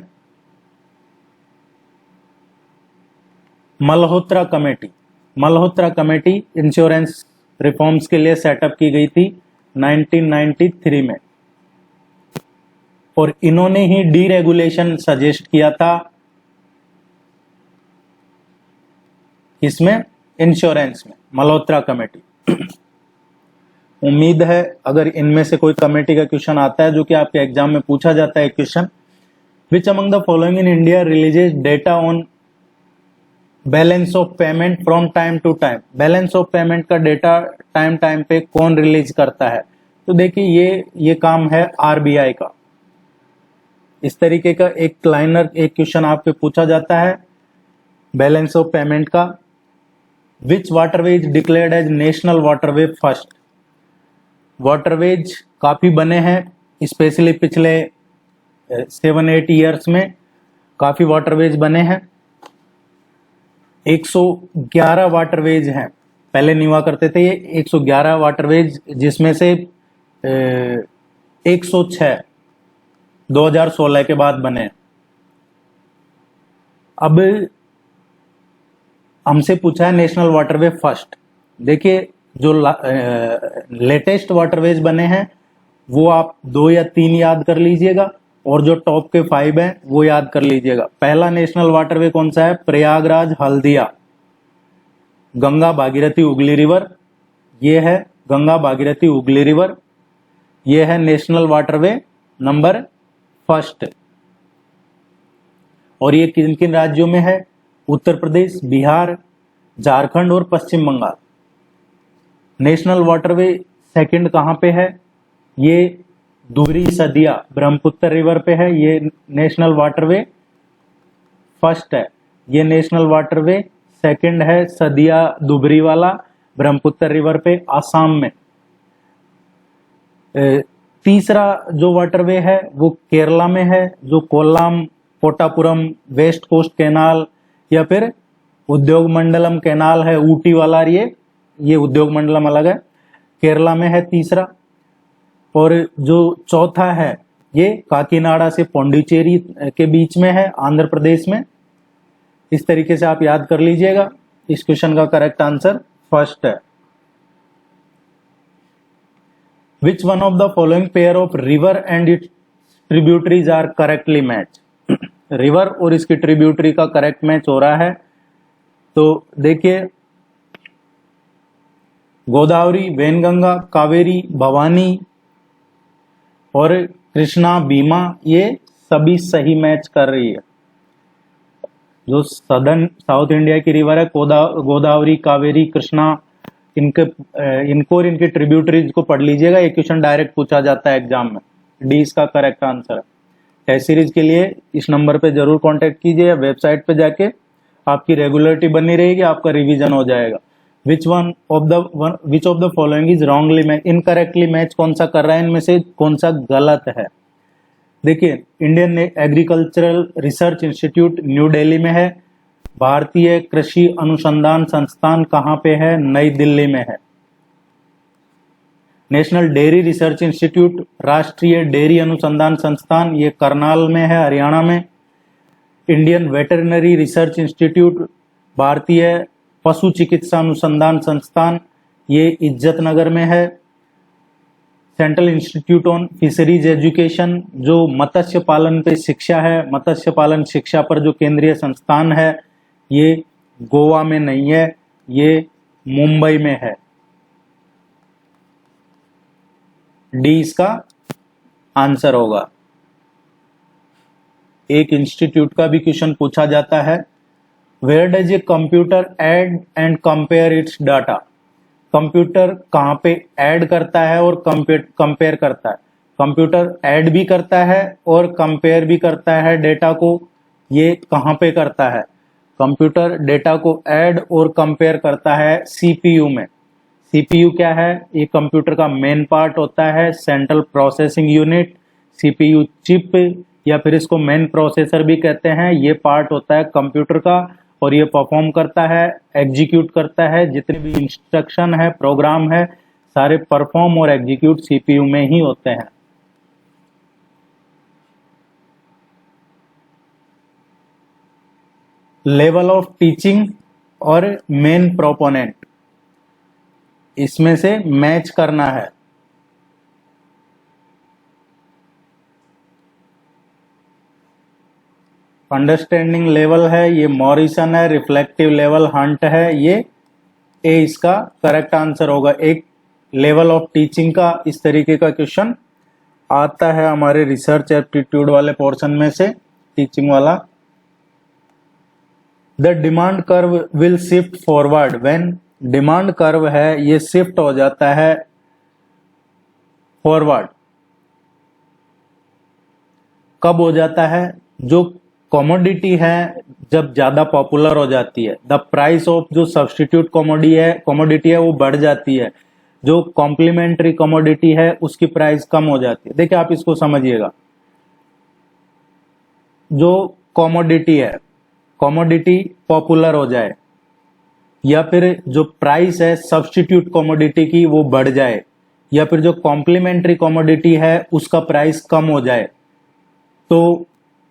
Malhotra committee. Malhotra committee insurance reforms के लिए सेटअप की गई थी 1993 में, और इन्होंने ही डीरेगुलेशन सजेस्ट किया था इसमें, इंश्योरेंस में, मल्होत्रा कमेटी। उम्मीद है अगर इनमें से कोई कमेटी का क्वेश्चन आता है, जो कि आपके एग्जाम में पूछा जाता है question, which among the following in India releases data on balance of payment from time to time. Balance of payment का डेटा टाइम पे कौन रिलीज करता है? तो देखिए ये काम है आरबीआई का। इस तरीके का एक क्वेश्चन आपके पूछा जाता है बैलेंस ऑफ पेमेंट का। Which waterways declared as national waterway first. Waterways काफी बने हैं, स्पेशली पिछले 7-8 ईयर्स में काफी वाटरवेज बने हैं। 111 वाटरवेज हैं, पहले नहीं हुआ करते थे ये 111 वाटरवेज, जिसमें से 106 2016 के बाद बने। अब हमसे पूछा है नेशनल वाटरवे फर्स्ट। देखिए जो लेटेस्ट वाटरवेज बने हैं वो आप 2 या 3 याद कर लीजिएगा, और जो टॉप के 5 हैं वो याद कर लीजिएगा। पहला नेशनल वाटरवे कौन सा है? प्रयागराज हल्दिया, गंगा भागीरथी हुगली रिवर, ये है गंगा भागीरथी हुगली रिवर, ये है नेशनल वाटरवे नंबर फर्स्ट। और ये किन किन राज्यों में है? उत्तर प्रदेश, बिहार, झारखंड और पश्चिम बंगाल। नेशनल वाटरवे सेकंड कहां पे है? ये दुबरी सदिया ब्रह्मपुत्र रिवर पे है। ये नेशनल वाटरवे फर्स्ट है। ये नेशनल वाटरवे सेकंड है सदिया दुबरी वाला ब्रह्मपुत्र रिवर पे, आसाम में। तीसरा जो वाटरवे है वो केरला में है, जो कोल्लाम पोटापुरम वेस्ट कोस्ट कैनाल या फिर उद्योग मंडलम कैनाल है, ऊटी वाला। ये उद्योग मंडलम अलग है, केरला में है तीसरा। और जो चौथा है ये काकीनाडा से पौंडीचेरी के बीच में है, आंध्र प्रदेश में। इस तरीके से आप याद कर लीजिएगा। इस क्वेश्चन का करेक्ट आंसर फर्स्ट है। Which one of the following pair of river and its tributaries are correctly matched? River और इसकी ट्रिब्यूटरी का करेक्ट मैच हो रहा है। तो देखिए गोदावरी, वेनगंगा, कावेरी, भवानी और कृष्णा, भीमा, ये सभी सही मैच कर रही है। जो साउथ इंडिया की रिवर है गोदावरी, कावेरी, कृष्णा, इनको और इनके ट्रिब्यूटरीज को पढ़ लीजिएगा। ये क्वेश्चन डायरेक्ट पूछा जाता है एग्जाम में। डी इसका करेक्ट आंसर है। टेस्ट सीरीज के लिए इस नंबर पे जरूर कांटेक्ट कीजिए या वेबसाइट पे जाके, आपकी रेगुलरिटी बनी रहेगी, आपका रिवीजन हो जाएगा। विच of the following is wrongly match, incorrectly match कौन सा कर रहा है, इनमें से कौन सा गलत है। देखिए, Indian agricultural research institute new Delhi में है। भारतीय कृषि अनुसंधान संस्थान कहाँ पे है, नई दिल्ली में है। नेशनल डेयरी रिसर्च इंस्टीट्यूट, राष्ट्रीय डेयरी अनुसंधान संस्थान, ये करनाल में है, हरियाणा में। इंडियन वेटरनरी रिसर्च इंस्टीट्यूट, भारतीय पशु चिकित्सा अनुसंधान संस्थान, ये इज्जत नगर में है। Central institute on fisheries education, जो मत्स्य पालन पे शिक्षा है, मत्स्य पालन शिक्षा पर जो केंद्रीय संस्थान है, ये गोवा में नहीं है, ये मुंबई में है। डी इसका आंसर होगा। एक इंस्टीट्यूट का भी क्वेश्चन पूछा जाता है, where does a computer add and compare its data. Computer कहाँ पे ऐड करता है और कंपेयर करता है। कंप्यूटर ऐड भी करता है और कंपेयर भी करता है डेटा को, ये कहाँ पे करता है। कंप्यूटर डेटा को ऐड और कंपेयर करता है सीपीयू में। सीपीयू क्या है, ये कंप्यूटर का मेन पार्ट होता है, central processing unit, CPU chip, या फिर इसको मेन प्रोसेसर भी कहते हैं। ये पार्ट होता है कंप्यूटर का और ये परफॉर्म करता है, एग्जीक्यूट करता है, जितने भी इंस्ट्रक्शन है, प्रोग्राम है, सारे परफॉर्म और एग्जीक्यूट सीपीयू में ही होते हैं। लेवल ऑफ टीचिंग और मेन प्रोपोनेंट, इसमें से मैच करना है। अंडरस्टैंडिंग लेवल है, ये मॉरिसन है। रिफ्लेक्टिव लेवल हंट है, ये ए इसका करेक्ट आंसर होगा। एक लेवल ऑफ टीचिंग का इस तरीके का क्वेश्चन आता है हमारे रिसर्च एप्टीट्यूड वाले पोर्शन में से, टीचिंग वाला। The demand curve will shift forward when, demand curve है ये शिफ्ट हो जाता है फॉरवर्ड। कब हो जाता है, जो कमोडिटी है जब ज्यादा पॉपुलर हो जाती है, द प्राइस ऑफ जो सब्स्टिट्यूट कमोडिटी है वो बढ़ जाती है, जो कॉम्प्लीमेंट्री कमोडिटी है उसकी प्राइस कम हो जाती है। देखिए आप इसको समझिएगा, जो कमोडिटी है, कमोडिटी पॉपुलर हो जाए, या फिर जो प्राइस है सब्स्टिट्यूट कमोडिटी की वो बढ़ जाए, या फिर जो कॉम्प्लीमेंट्री कमोडिटी है उसका प्राइस कम हो जाए, तो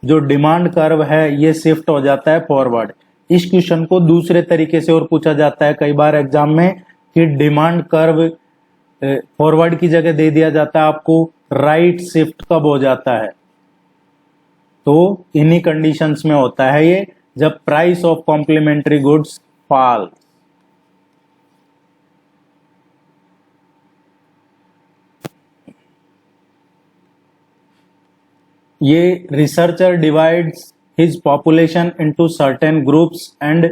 जो डिमांड कर्व है ये शिफ्ट हो जाता है फॉरवर्ड। इस क्वेश्चन को दूसरे तरीके से और पूछा जाता है कई बार एग्जाम में कि डिमांड कर्व फॉरवर्ड की जगह दे दिया जाता है आपको राइट शिफ्ट कब हो जाता है। तो इन्हीं कंडीशंस में होता है ये, जब price of complementary goods fall. ये researcher divides his population into certain groups and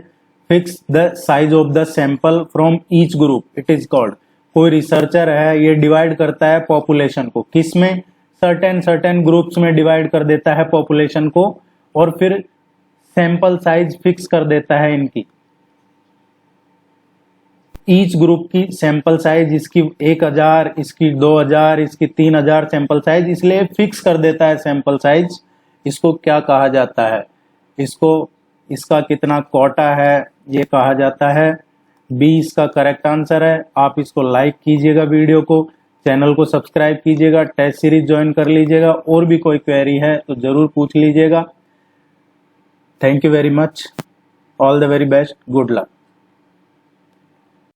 fix the size of the sample from each group, it is called. कोई रिसर्चर है ये डिवाइड करता है पॉपुलेशन को, किस में, सर्टेन ग्रुप्स में डिवाइड कर देता है पॉपुलेशन को, और फिर सैंपल साइज फिक्स कर देता है इनकी, ईच ग्रुप की सैंपल साइज, इसकी 1000, इसकी 2000, इसकी 3000 सैंपल साइज, इसलिए फिक्स कर देता है सैंपल साइज। इसको क्या कहा जाता है, इसको, इसका कितना कोटा है ये कहा जाता है। बी इसका करेक्ट आंसर है। आप इसको लाइक कीजिएगा, वीडियो को, चैनल को सब्सक्राइब कीजिएगा, टेस्ट सीरीज ज्वाइन कर लीजिएगा, और भी कोई क्वेरी है तो जरूर पूछ लीजिएगा। Thank you very much, all the very best, good luck.